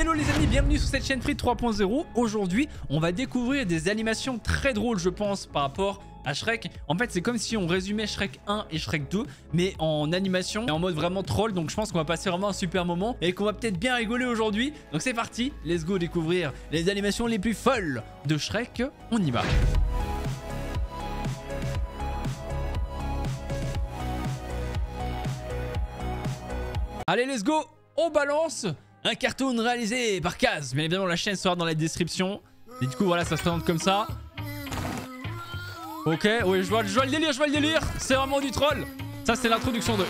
Hello les amis, bienvenue sur cette chaîne Free 3.0. Aujourd'hui, on va découvrir des animations très drôles, je pense, par rapport à Shrek. En fait, c'est comme si on résumait Shrek 1 et Shrek 2, mais en animation et en mode vraiment troll. Donc je pense qu'on va passer vraiment un super moment et qu'on va peut-être bien rigoler aujourd'hui. Donc c'est parti, let's go découvrir les animations les plus folles de Shrek. On y va. Allez, let's go, on balance un cartoon réalisé par Kaz. Bien évidemment, la chaîne sera dans la description. Et du coup, voilà, ça se présente comme ça. Ok, oui, je vois le délire, c'est vraiment du troll. Ça, c'est l'introduction de...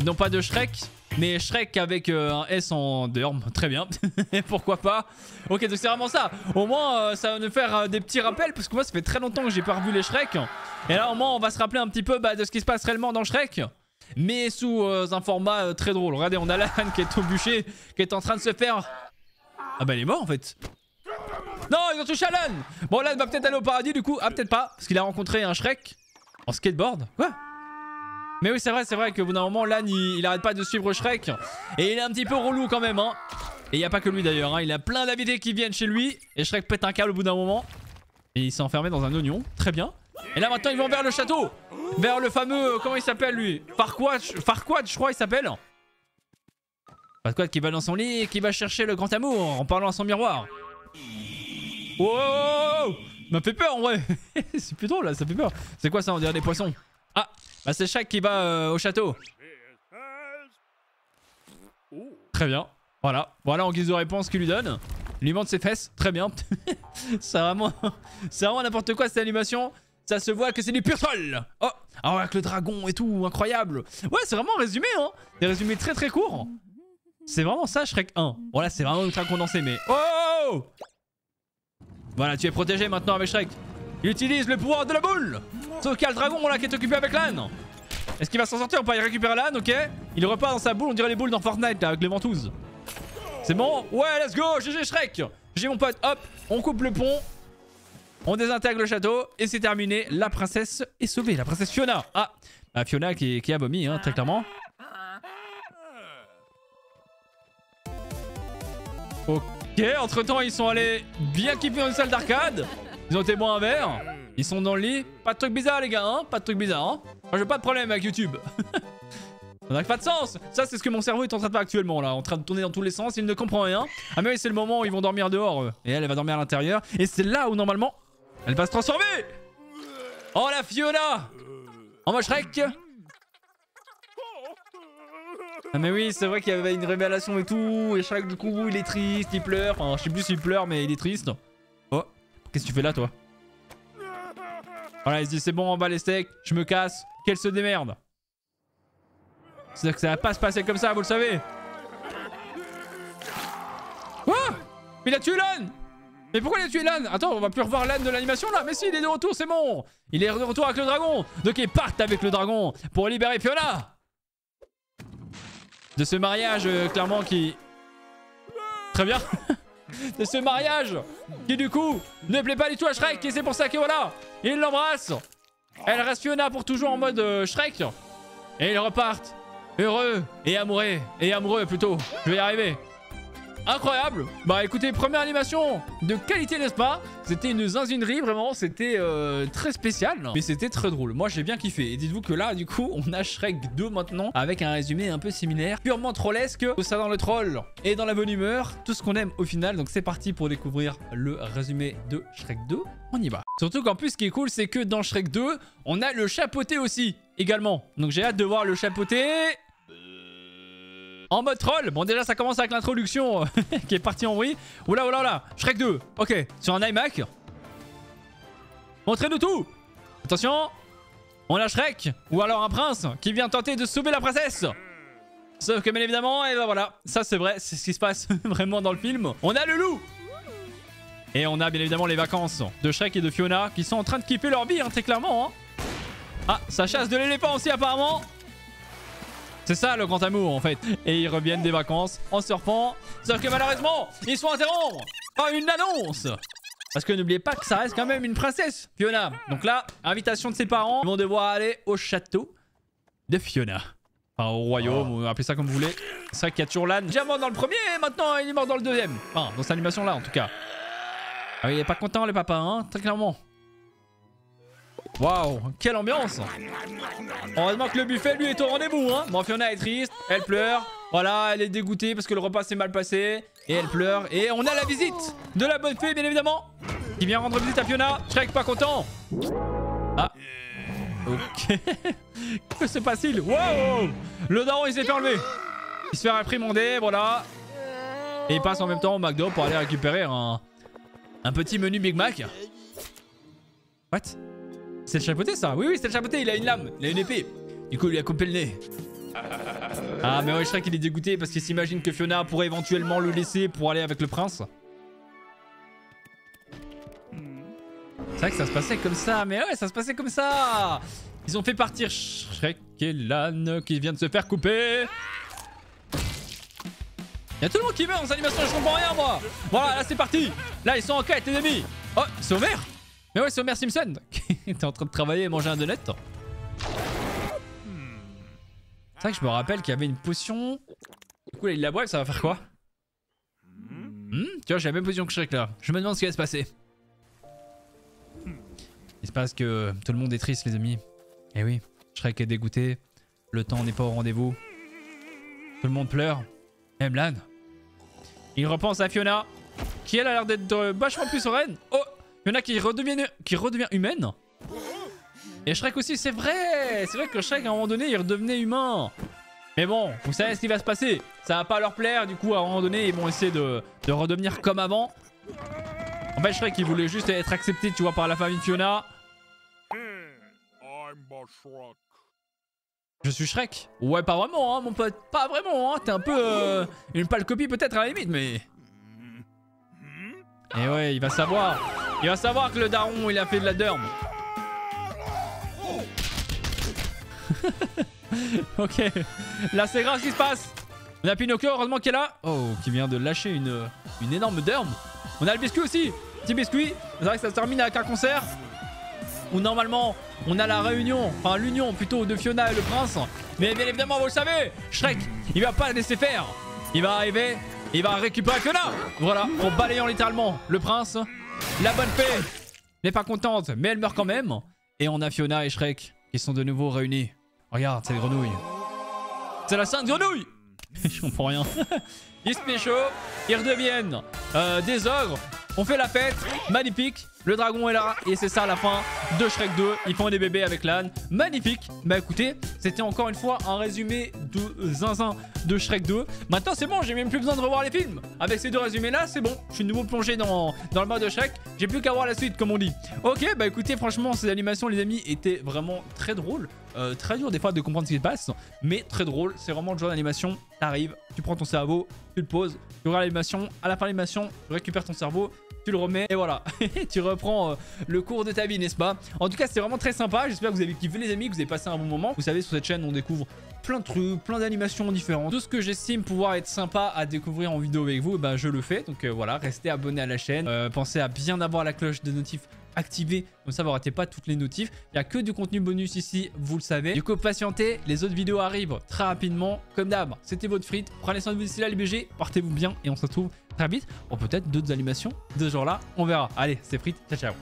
non pas de Shrek, mais Shrek avec un S en dehors. Très bien, pourquoi pas. Ok, donc c'est vraiment ça. Au moins, ça va nous faire des petits rappels, parce que moi, ça fait très longtemps que j'ai pas revu les Shrek. Et là, au moins, on va se rappeler un petit peu de ce qui se passe réellement dans Shrek. Mais sous un format très drôle. Regardez, on a Lan qui est au bûcher, qui est en train de se faire... Ah bah, il est mort, en fait. Non, ils ont touché à Lan. Bon, Lan va peut-être aller au paradis du coup. Ah, peut-être pas, parce qu'il a rencontré un Shrek en skateboard. Quoi? Mais oui, c'est vrai qu'au bout d'un moment, Lan, il arrête pas de suivre Shrek. Et il est un petit peu relou quand même, hein. Et il n'y a pas que lui d'ailleurs, hein. Il a plein d'invités qui viennent chez lui. Et Shrek pète un câble au bout d'un moment. Et il s'est enfermé dans un oignon. Très bien. Et là maintenant, ils vont vers le château. Vers le fameux... comment il s'appelle lui? Farquaad, je crois il s'appelle. Farquaad qui va dans son lit et qui va chercher le grand amour en parlant à son miroir. Wow, m'a fait peur en vrai. C'est plus drôle là, ça fait peur. C'est quoi ça, on dirait des poissons? Ah, bah c'est Shrek qui va au château. Très bien, voilà en guise de réponse qu'il lui donne. Il lui montre ses fesses, très bien. C'est vraiment n'importe quoi cette animation. Ça se voit que c'est du pur troll. Oh, alors avec le dragon et tout, incroyable. Ouais, c'est vraiment un résumé, hein. Des résumés très très courts. C'est vraiment ça Shrek 1. Voilà, c'est vraiment ultra condensé, mais... Oh! Voilà, tu es protégé maintenant avec Shrek. Il utilise le pouvoir de la boule. Sauf qu'il y a le dragon là qui est occupé avec Lan. Est-ce qu'il va s'en sortir? On peut y récupérer Lan, ok. Il repart dans sa boule, on dirait les boules dans Fortnite là, avec les ventouses. C'est bon? Ouais, let's go, GG Shrek. J'ai mon pote, hop, on coupe le pont. On désintègre le château et c'est terminé. La princesse est sauvée, la princesse Fiona. Ah, bah, Fiona qui a vomi, hein, très clairement. Ok, entre temps ils sont allés bien kiffer dans une salle d'arcade. Ils ont été boire un verre. Ils sont dans le lit. Pas de truc bizarre les gars, hein. Pas de truc bizarre, hein. Moi j'ai pas de problème avec YouTube. Ça n'a pas de sens. Ça c'est ce que mon cerveau est en train de faire actuellement là. En train de tourner dans tous les sens, il ne comprend rien. Ah mais oui, c'est le moment où ils vont dormir dehors eux. Et elle va dormir à l'intérieur. Et c'est là où normalement elle va se transformer. Oh la Fiona. En mode Shrek. Ah mais oui, c'est vrai qu'il y avait une révélation et tout. Et Shrek du coup il est triste, il pleure. Enfin je sais plus s'il pleure mais il est triste. Oh, qu'est-ce que tu fais là toi? Voilà, il se dit c'est bon, on bat les steaks, je me casse, qu'elle se démerde. C'est-à-dire que ça va pas se passer comme ça, vous le savez. Quoi? Mais il a tué Lan. Mais pourquoi il a tué Lan? Attends, on va plus revoir Lan de l'animation là. Mais si, il est de retour, c'est bon. Il est de retour avec le dragon. Donc ils partent avec le dragon pour libérer Fiona de ce mariage clairement qui... Très bien. De ce mariage qui du coup ne plaît pas du tout à Shrek. Et c'est pour ça que voilà, il l'embrasse. Elle reste Fiona pour toujours en mode Shrek. Et ils repartent heureux et amoureux plutôt. Je vais y arriver. Incroyable. Bah écoutez, première animation de qualité, n'est-ce pas? C'était une zinzinerie, vraiment, c'était très spécial. Mais c'était très drôle, moi j'ai bien kiffé. Et dites-vous que là, du coup, on a Shrek 2 maintenant, avec un résumé un peu similaire, purement trollesque. Tout ça dans le troll et dans la bonne humeur, tout ce qu'on aime au final. Donc c'est parti pour découvrir le résumé de Shrek 2. On y va. Surtout qu'en plus, ce qui est cool, c'est que dans Shrek 2, on a le chapeauté aussi, également. Donc j'ai hâte de voir le chapeauté en mode troll. Bon déjà ça commence avec l'introduction qui est partie en bruit. Oula oula oula. Shrek 2. Ok. Sur un iMac. Montrez-nous tout. Attention. On a Shrek. Ou alors un prince qui vient tenter de sauver la princesse. Sauf que bien évidemment, et ben voilà. Ça c'est vrai. C'est ce qui se passe vraiment dans le film. On a le loup. Et on a bien évidemment les vacances de Shrek et de Fiona qui sont en train de kiffer leur vie, hein, très clairement. Hein. Ah, ça chasse de l'éléphant aussi apparemment. C'est ça le grand amour en fait. Et ils reviennent des vacances en surfant. Sauf que malheureusement, ils sont interrompus par une annonce. Parce que n'oubliez pas que ça reste quand même une princesse, Fiona. Donc là, invitation de ses parents. Ils vont devoir aller au château de Fiona. Enfin, au royaume, ou appelez ça comme vous voulez. C'est vrai qu'il y a toujours l'âne. Déjà mort dans le premier, et maintenant il est mort dans le deuxième. Enfin, dans cette animation-là, en tout cas. Ah, il est pas content, le papa, hein, très clairement. Waouh, quelle ambiance. Heureusement que le buffet, lui, est au rendez-vous, hein. Bon, Fiona est triste, elle pleure. Voilà, elle est dégoûtée parce que le repas s'est mal passé. Et elle pleure. Et on a la visite de la bonne fée, bien évidemment, qui vient rendre visite à Fiona. Shrek pas content. Ah. Ok. Que se passe-t-il? Wow. Le daron, il s'est fait enlever. Il se fait réprimander, voilà. Et il passe en même temps au McDo pour aller récupérer un petit menu Big Mac. What? C'est le chapeauté, ça? Oui, c'est le chapeauté, il a une lame, il a une épée. Du coup, il lui a coupé le nez. Ah, mais ouais, Shrek, il est dégoûté parce qu'il s'imagine que Fiona pourrait éventuellement le laisser pour aller avec le prince. C'est vrai que ça se passait comme ça, mais ouais, ça se passait comme ça. Ils ont fait partir Shrek et l'âne qui vient de se faire couper. Y'a tout le monde qui meurt dans cette animation, je comprends rien, moi. Voilà, là c'est parti. Là, ils sont en quête, les ennemis. Oh, c'est Homer. Mais ouais, c'est Homer Simpson qui était en train de travailler et manger un donut. C'est vrai que je me rappelle qu'il y avait une potion. Du coup, là, il la boit, ça va faire quoi? Tu vois, j'ai la même potion que Shrek là. Je me demande ce qui va se passer. Il se passe que tout le monde est triste, les amis. Eh oui, Shrek est dégoûté. Le temps n'est pas au rendez-vous. Tout le monde pleure. Même l'âne. Il repense à Fiona, qui elle a l'air d'être vachement plus sereine. Oh, Fiona qui redevient humaine. Et Shrek aussi, c'est vrai. C'est vrai que Shrek, à un moment donné, il redevenait humain. Mais bon, vous savez ce qui va se passer. Ça va pas leur plaire, du coup, à un moment donné, ils vont essayer de redevenir comme avant. En fait, Shrek, il voulait juste être accepté, tu vois, par la famille de Fiona. Je suis Shrek? Ouais, pas vraiment, hein, mon pote. Pas vraiment, hein. T'es un peu une pâle copie, peut-être, à la limite, mais... Et ouais, il va savoir. Il va savoir que le daron, il a fait de la derme. Ok, là c'est grave ce qui se passe. On a Pinocchio, heureusement qu'il est là. Oh, qui vient de lâcher une énorme derme. On a le biscuit aussi, petit biscuit. C'est vrai que ça se termine avec un concert où normalement on a la réunion, enfin l'union plutôt de Fiona et le prince. Mais bien évidemment, vous le savez, Shrek, il va pas laisser faire. Il va arriver, il va récupérer Fiona. Voilà, en balayant littéralement le prince. La bonne fée n'est pas contente, mais elle meurt quand même. Et on a Fiona et Shrek qui sont de nouveau réunis. Regarde, c'est les grenouilles. C'est la sainte grenouille. Je comprends rien. Ils se pécho, ils redeviennent des ogres. On fait la fête, magnifique. Le dragon est là et c'est ça la fin de Shrek 2. Ils font des bébés avec l'âne. Magnifique. Bah écoutez, c'était encore une fois un résumé de zinzin de Shrek 2. Maintenant c'est bon, j'ai même plus besoin de revoir les films. Avec ces deux résumés là, c'est bon. Je suis de nouveau plongé dans le mode de Shrek. J'ai plus qu'à voir la suite comme on dit. Ok, bah écoutez, franchement ces animations les amis étaient vraiment très drôles. Très dur des fois de comprendre ce qui se passe, mais très drôle. C'est vraiment le genre d'animation. T'arrives, tu prends ton cerveau, tu le poses, tu regardes l'animation. À la fin de l'animation, tu récupères ton cerveau, tu le remets et voilà. Tu reprends le cours de ta vie, n'est-ce pas? En tout cas, c'était vraiment très sympa. J'espère que vous avez kiffé les amis, que vous avez passé un bon moment. Vous savez, sur cette chaîne, on découvre plein de trucs, plein d'animations différentes. Tout ce que j'estime pouvoir être sympa à découvrir en vidéo avec vous, bah, je le fais. Donc voilà, restez abonnés à la chaîne. Pensez à bien avoir la cloche de notif activé, comme ça vous ratez pas toutes les notifs. Il n'y a que du contenu bonus ici, vous le savez. Du coup, patientez, les autres vidéos arrivent très rapidement. Comme d'hab, c'était votre frite. Prenez soin de vous d'ici là, les BG. Portez-vous bien et on se retrouve très vite pour peut-être d'autres animations de ce genre là. On verra. Allez, c'est frite. Ciao, ciao.